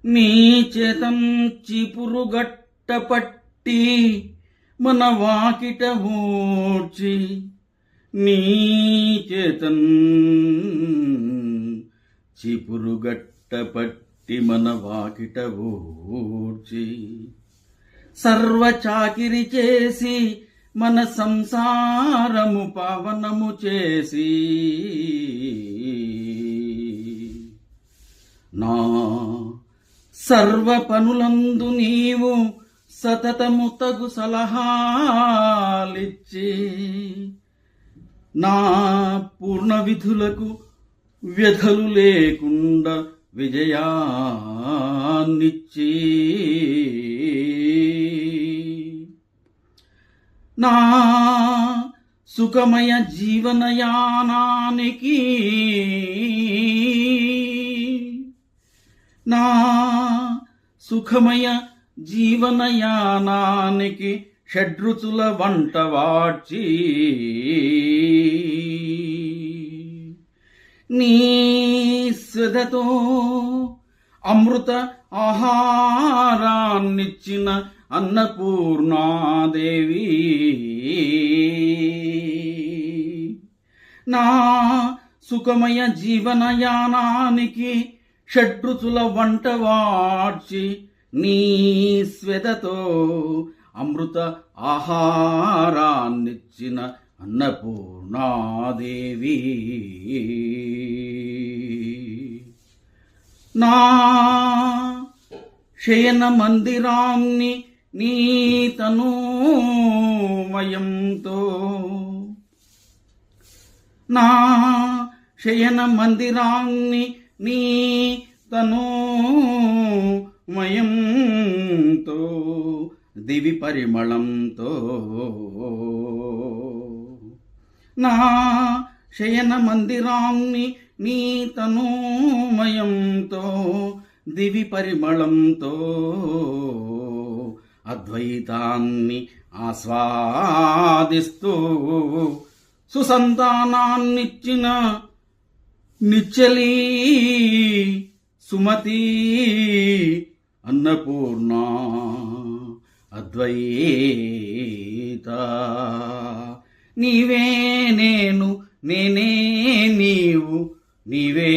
నీ చేతం చిపురుగట్టపట్టి మన వాకిట ఊడ్చి, నీ చేతం చిపురుగట్టపట్టి మన వాకిట ఊడ్చి, సర్వ చాకిరి చేసి మన సంసారము పావనము చేసి, నా సర్వ పనులందు నీవు సతతము తగు సలహాలిచ్చి, నా పూర్ణ విధులకు వ్యధలు లేకుండా విజయాన్నిచ్చి, నా సుఖమయ జీవనయానానికి, నా సుఖమయ జీవనయానానికి షడ్రుచుల వంట వాడ్చి, నీ స్వదతో అమృత ఆహారాన్నిచ్చిన అన్నపూర్ణాదేవి, నా సుఖమయ జీవనయానానికి షడ్రుచుల వంట వాడ్చి, నీ స్వెదతో అమృత ఆహారాన్నిచ్చిన అన్నపూర్ణాదేవి, నా శయన మందిరాన్ని నీ తనూమయంతో, నా శయన మందిరాన్ని నీ తనూమయంతో, దివి పరిమళంతో, నా శయన మందిరాన్ని నీ తనూమయంతో, దివి పరిమళంతో, అద్వైతాన్ని ఆస్వాదిస్తూ సుసంతానాన్నిచ్చిన నిచ్చలి సుమతి అన్నపూర్ణ అద్వైత, నీవే నేను, నేనే నీవు, నీవే